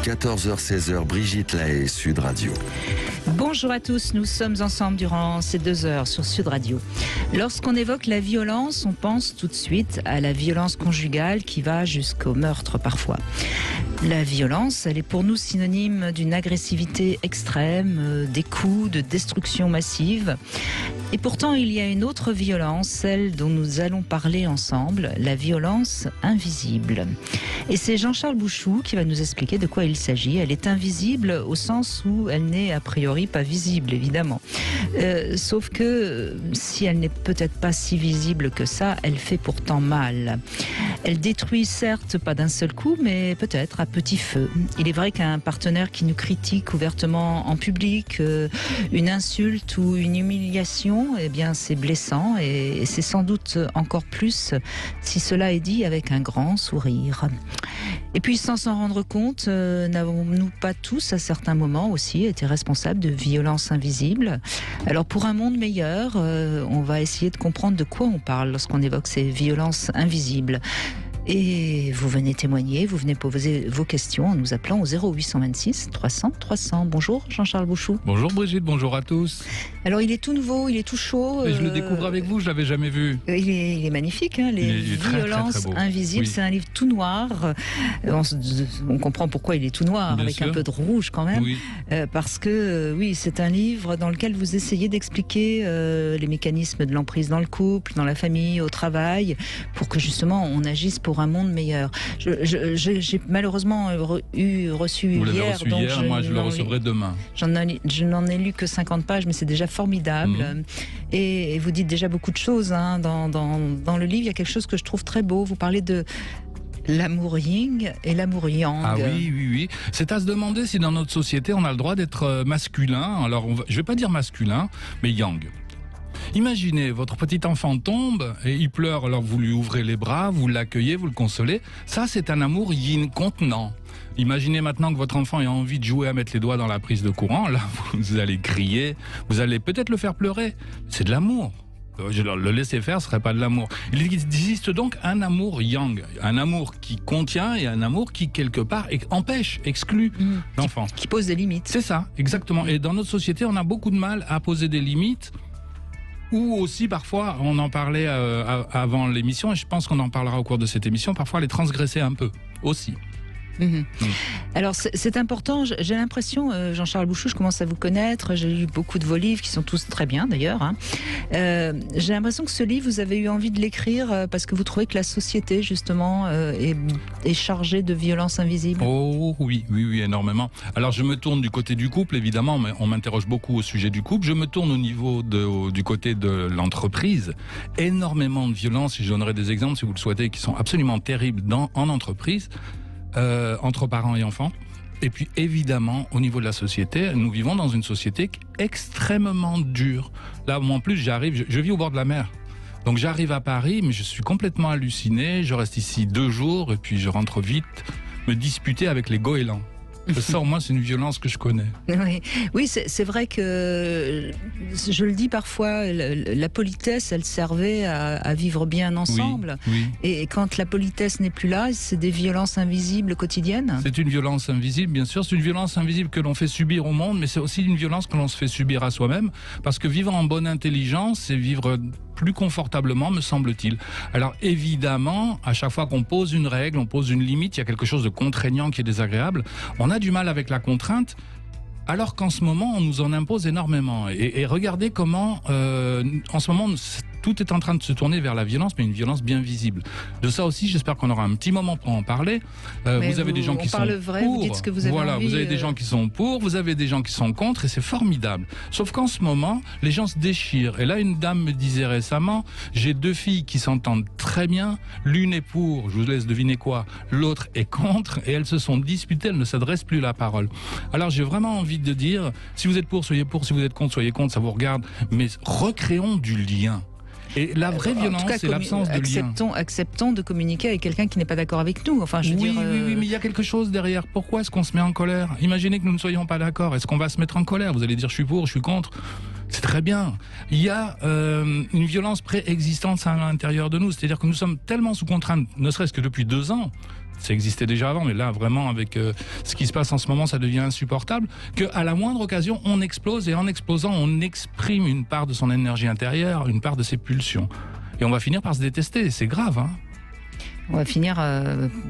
14h-16h, Brigitte Lahaie, Sud Radio. Bonjour à tous, nous sommes ensemble durant ces 2 heures sur Sud Radio. Lorsqu'on évoque la violence, on pense tout de suite à la violence conjugale qui va jusqu'au meurtre parfois. La violence, elle est pour nous synonyme d'une agressivité extrême, des coups, de destruction massive. Et pourtant, il y a une autre violence, celle dont nous allons parler ensemble, la violence invisible. Et c'est Jean-Charles Bouchou qui va nous expliquer de quoi il s'agit. Elle est invisible au sens où elle n'est a priori pas visible, évidemment. Sauf que si elle n'est peut-être pas si visible que ça, elle fait pourtant mal. Elle détruit certes pas d'un seul coup, mais peut-être à petit feu. Il est vrai qu'un partenaire qui nous critique ouvertement en public, une insulte ou une humiliation, eh bien c'est blessant et c'est sans doute encore plus si cela est dit avec un grand sourire. Et puis sans s'en rendre compte, n'avons-nous pas tous à certains moments aussi été responsables de violences invisibles? Alors pour un monde meilleur, on va essayer de comprendre de quoi on parle lorsqu'on évoque ces violences invisibles. Et vous venez témoigner, vous venez poser vos questions en nous appelant au 0826 300 300. Bonjour Jean-Charles Bouchou. Bonjour Brigitte, bonjour à tous. Alors il est tout nouveau, il est tout chaud. Et je le découvre avec vous, je l'avais jamais vu. Il est magnifique, hein, les violences très invisibles. Oui. C'est un livre tout noir. On comprend pourquoi il est tout noir, bien avec sûr. Un peu de rouge quand même. Oui. Parce que oui, c'est un livre dans lequel vous essayez d'expliquer les mécanismes de l'emprise dans le couple, dans la famille, au travail, pour que justement on agisse pour un monde meilleur. J'ai malheureusement reçu vous hier. Donc hier, moi je le recevrai demain. Je n'en ai lu que 50 pages, mais c'est déjà formidable. Et vous dites déjà beaucoup de choses. Hein. Dans le livre, il y a quelque chose que je trouve très beau. Vous parlez de l'amour yin et l'amour yang. Ah oui. C'est à se demander si dans notre société, on a le droit d'être masculin. Alors, je ne vais pas dire masculin, mais yang. Imaginez, votre petit enfant tombe et il pleure, alors vous lui ouvrez les bras, vous l'accueillez, vous le consolez. Ça, c'est un amour yin, contenant. Imaginez maintenant que votre enfant ait envie de jouer à mettre les doigts dans la prise de courant. Là, vous allez crier, vous allez peut-être le faire pleurer. C'est de l'amour. Le laisser faire, ce serait pas de l'amour. Il existe donc un amour yang, un amour qui contient et un amour qui, quelque part, empêche, exclut l'enfant. Qui pose des limites. C'est ça, exactement. Et dans notre société, on a beaucoup de mal à poser des limites. Ou aussi, parfois, on en parlait avant l'émission, et je pense qu'on en parlera au cours de cette émission, parfois les transgresser un peu, aussi. Alors c'est important, j'ai l'impression, Jean-Charles Bouchou, je commence à vous connaître, j'ai lu beaucoup de vos livres qui sont tous très bien d'ailleurs, hein. J'ai l'impression que ce livre, vous avez eu envie de l'écrire parce que vous trouvez que la société justement est chargée de violences invisibles. Oh oui, énormément. Alors je me tourne du côté du couple évidemment, mais on m'interroge beaucoup au sujet du couple. Je me tourne au niveau du côté de l'entreprise. Énormément de violences, et je donnerai des exemples si vous le souhaitez, qui sont absolument terribles en entreprise. Entre parents et enfants. Et puis évidemment, au niveau de la société, nous vivons dans une société extrêmement dure. Là, moi en plus, je vis au bord de la mer. Donc j'arrive à Paris, mais je suis complètement halluciné. Je reste ici 2 jours et puis je rentre vite me disputer avec les goélands. Ça, au moins, c'est une violence que je connais. Oui, c'est vrai que, je le dis parfois, la politesse, elle servait à vivre bien ensemble. Oui. Et quand la politesse n'est plus là, c'est des violences invisibles quotidiennes. C'est une violence invisible, bien sûr. C'est une violence invisible que l'on fait subir au monde, mais c'est aussi une violence que l'on se fait subir à soi-même. Parce que vivre en bonne intelligence, c'est vivre plus confortablement, me semble-t-il. Alors évidemment, à chaque fois qu'on pose une règle, on pose une limite, il y a quelque chose de contraignant qui est désagréable. On a du mal avec la contrainte, alors qu'en ce moment, on nous en impose énormément. Et regardez comment, en ce moment, tout est en train de se tourner vers la violence, mais une violence bien visible. De ça aussi, j'espère qu'on aura un petit moment pour en parler. Vous avez des gens qui sont vrai, pour. Vous dites ce que vous avez voilà, envie, vous avez des gens qui sont pour, vous avez des gens qui sont contre, et c'est formidable. Sauf qu'en ce moment, les gens se déchirent. Et là, une dame me disait récemment, j'ai 2 filles qui s'entendent très bien, l'une est pour, je vous laisse deviner quoi, l'autre est contre, et elles se sont disputées, elles ne s'adressent plus la parole. Alors j'ai vraiment envie de dire, si vous êtes pour, soyez pour, si vous êtes contre, soyez contre, ça vous regarde, mais recréons du lien. Et la vraie violence, c'est l'absence de lien. Acceptons de communiquer avec quelqu'un qui n'est pas d'accord avec nous. Enfin, je veux dire, oui, mais il y a quelque chose derrière. Pourquoi est-ce qu'on se met en colère? Imaginez que nous ne soyons pas d'accord. Est-ce qu'on va se mettre en colère? Vous allez dire je suis pour, je suis contre. C'est très bien. Il y a une violence préexistante à l'intérieur de nous. C'est-à-dire que nous sommes tellement sous contrainte, ne serait-ce que depuis 2 ans, Ça existait déjà avant, mais là, vraiment, avec ce qui se passe en ce moment, ça devient insupportable. Qu'à la moindre occasion, on explose, et en explosant, on exprime une part de son énergie intérieure, une part de ses pulsions. Et on va finir par se détester, c'est grave, hein. On va finir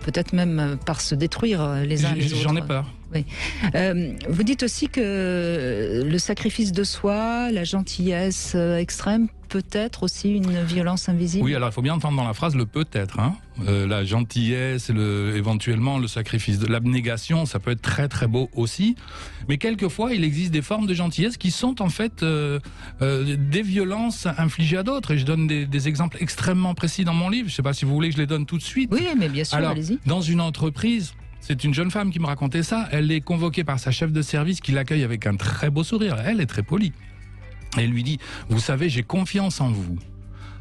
peut-être même par se détruire les uns les autres. J'en ai peur. Oui. Vous dites aussi que le sacrifice de soi, la gentillesse extrême, peut être aussi une violence invisible. Oui, alors il faut bien entendre dans la phrase le peut-être. Hein. La gentillesse, éventuellement le sacrifice de l'abnégation, ça peut être très très beau aussi. Mais quelquefois, il existe des formes de gentillesse qui sont en fait des violences infligées à d'autres. Et je donne des exemples extrêmement précis dans mon livre. Je ne sais pas si vous voulez que je les donne tout de suite. Oui, mais bien sûr, alors, allez-y. Dans une entreprise, c'est une jeune femme qui me racontait ça. Elle est convoquée par sa chef de service qui l'accueille avec un très beau sourire. Elle est très polie. Et elle lui dit, vous savez, j'ai confiance en vous.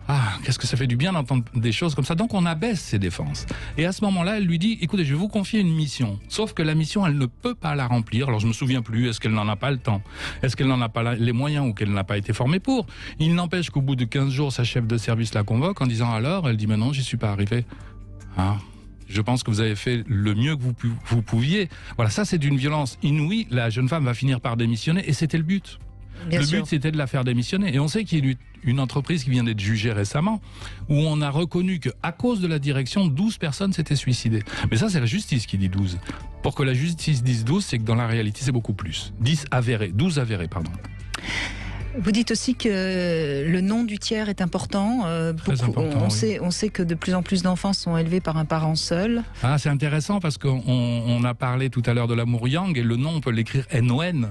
Ah, qu'est-ce que ça fait du bien d'entendre des choses comme ça. Donc on abaisse ses défenses. Et à ce moment-là, elle lui dit, écoutez, je vais vous confier une mission. Sauf que la mission, elle ne peut pas la remplir. Alors je me souviens plus, est-ce qu'elle n'en a pas le temps? Est-ce qu'elle n'en a pas les moyens ou qu'elle n'a pas été formée pour? Il n'empêche qu'au bout de 15 jours, sa chef de service la convoque en disant, alors, elle dit, mais non, j'y suis pas arrivée. Ah. Je pense que vous avez fait le mieux que vous pouviez. Voilà, ça c'est d'une violence inouïe. La jeune femme va finir par démissionner et c'était le but. Bien le sûr. but, c'était de la faire démissionner. Et on sait qu'il y a une entreprise qui vient d'être jugée récemment, où on a reconnu qu'à cause de la direction, 12 personnes s'étaient suicidées. Mais ça, c'est la justice qui dit 12. Pour que la justice dise 12, c'est que dans la réalité, c'est beaucoup plus. 12 avérés, pardon. Vous dites aussi que le nom du tiers est important. Très important, oui. On sait que de plus en plus d'enfants sont élevés par un parent seul. Ah, c'est intéressant parce qu'on a parlé tout à l'heure de l'amour yang, et le nom, on peut l'écrire N-O-N.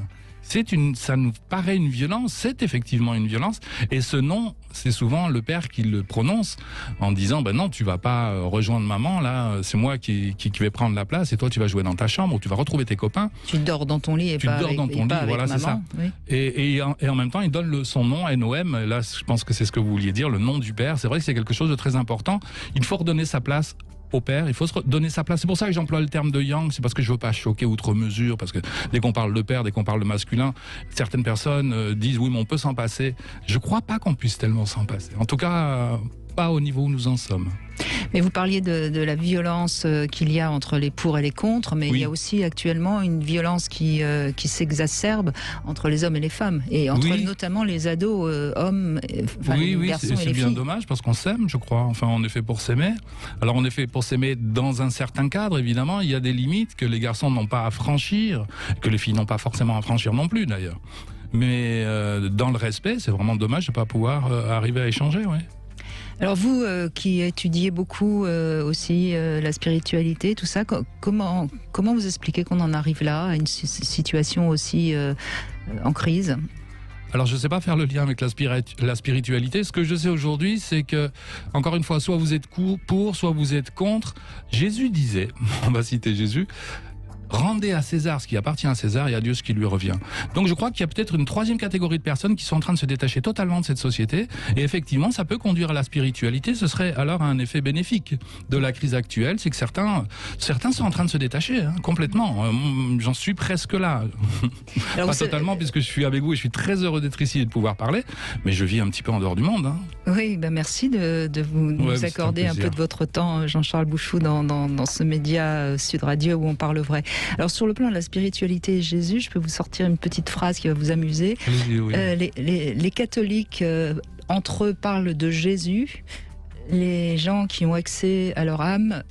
Ça nous paraît une violence, c'est effectivement une violence. Et ce nom, c'est souvent le père qui le prononce en disant, ben non, tu vas pas rejoindre maman, là, c'est moi qui vais prendre la place, et toi tu vas jouer dans ta chambre, ou tu vas retrouver tes copains. Tu dors dans ton lit et pas avec maman. Voilà, c'est ça. Oui. Et en même temps, il donne son nom, N-O-M, là, je pense que c'est ce que vous vouliez dire, le nom du père. C'est vrai que c'est quelque chose de très important. Il faut redonner sa place au père, il faut se donner sa place. C'est pour ça que j'emploie le terme de yang, c'est parce que je veux pas choquer outre mesure, parce que dès qu'on parle de père, dès qu'on parle de masculin, certaines personnes disent oui, mais on peut s'en passer. Je crois pas qu'on puisse tellement s'en passer. En tout cas, pas au niveau où nous en sommes. Mais vous parliez de la violence qu'il y a entre les pour et les contre, mais oui. Il y a aussi actuellement une violence qui s'exacerbe entre les hommes et les femmes, et entre notamment les ados hommes, les garçons et les filles. C'est bien dommage parce qu'on s'aime, je crois. Enfin, on est fait pour s'aimer. Alors, on est fait pour s'aimer dans un certain cadre, évidemment. Il y a des limites que les garçons n'ont pas à franchir, que les filles n'ont pas forcément à franchir non plus, d'ailleurs. Mais dans le respect, c'est vraiment dommage de ne pas pouvoir arriver à échanger, ouais. Alors vous qui étudiez beaucoup aussi la spiritualité, tout ça, comment vous expliquez qu'on en arrive là, à une situation aussi en crise ? Alors je ne sais pas faire le lien avec la spiritualité. Ce que je sais aujourd'hui, c'est que, encore une fois, soit vous êtes pour, soit vous êtes contre. Jésus disait, on va citer Jésus, rendez à César ce qui appartient à César et à Dieu ce qui lui revient. Donc je crois qu'il y a peut-être une troisième catégorie de personnes qui sont en train de se détacher totalement de cette société, et effectivement ça peut conduire à la spiritualité. Ce serait alors un effet bénéfique de la crise actuelle, c'est que certains sont en train de se détacher complètement. J'en suis presque là. Alors pas totalement, puisque je suis avec vous et je suis très heureux d'être ici et de pouvoir parler, mais je vis un petit peu en dehors du monde. Hein. Oui, merci de nous accorder un peu de votre temps, Jean-Charles Bouchou, dans ce média Sud Radio où on parle vrai. Alors sur le plan de la spiritualité et Jésus, je peux vous sortir une petite phrase qui va vous amuser. Oui. Les catholiques entre eux parlent de Jésus. Les gens qui ont accès à leur âme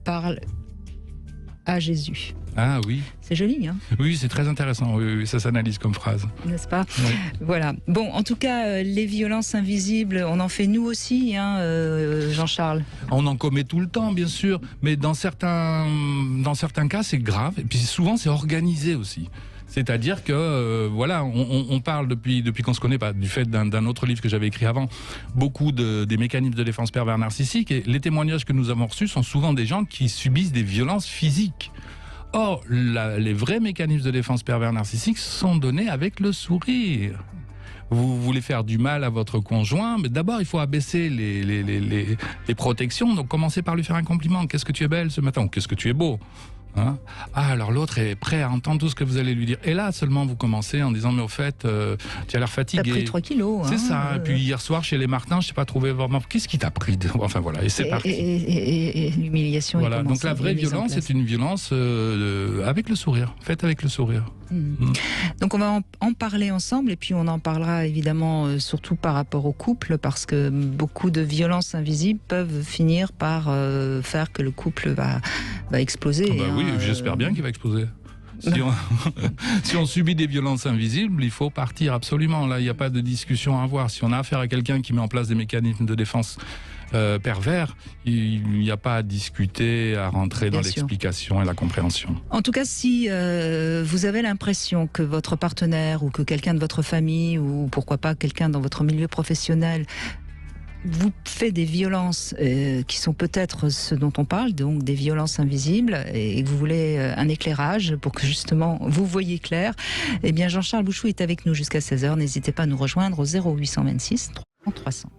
parlent à Jésus. Ah oui. C'est joli, hein ? Oui, c'est très intéressant. Oui, ça s'analyse comme phrase. N'est-ce pas ? Oui. Voilà. Bon, en tout cas, les violences invisibles, on en fait nous aussi, hein, Jean-Charles ? On en commet tout le temps, bien sûr, mais dans certains cas, c'est grave. Et puis souvent, c'est organisé aussi. C'est-à-dire que, on parle depuis qu'on se connaît, pas du fait d'un autre livre que j'avais écrit avant, beaucoup des mécanismes de défense pervers narcissiques, et les témoignages que nous avons reçus sont souvent des gens qui subissent des violences physiques. Or, les vrais mécanismes de défense pervers narcissiques sont donnés avec le sourire. Vous voulez faire du mal à votre conjoint, mais d'abord il faut abaisser les protections, donc commencez par lui faire un compliment. Qu'est-ce que tu es belle ce matin, ou qu'est-ce que tu es beau. Hein, alors l'autre est prêt à entendre tout ce que vous allez lui dire. Et là seulement vous commencez en disant mais au fait tu as l'air fatigué. T'as pris 3 kilos. C'est ça. Et puis hier soir chez les Martins, je n'ai pas trouvé vraiment. Qu'est-ce qui t'a pris enfin voilà. Et c'est parti. Et l'humiliation. Voilà. Donc la vraie violence, c'est une violence avec le sourire. Faite avec le sourire. Donc on va en parler ensemble et puis on en parlera évidemment surtout par rapport au couple parce que beaucoup de violences invisibles peuvent finir par faire que le couple va exploser. Oui, j'espère bien qu'il va exploser. Si on subit des violences invisibles, il faut partir absolument. Là, il n'y a pas de discussion à avoir. Si on a affaire à quelqu'un qui met en place des mécanismes de défense pervers, il n'y a pas à discuter, à rentrer dans l'explication et la compréhension. En tout cas, si vous avez l'impression que votre partenaire ou que quelqu'un de votre famille ou pourquoi pas quelqu'un dans votre milieu professionnel vous fait des violences qui sont peut-être ce dont on parle, donc des violences invisibles, et que vous voulez un éclairage pour que justement vous voyez clair, eh bien Jean-Charles Bouchou est avec nous jusqu'à 16h. N'hésitez pas à nous rejoindre au 0826 300 300.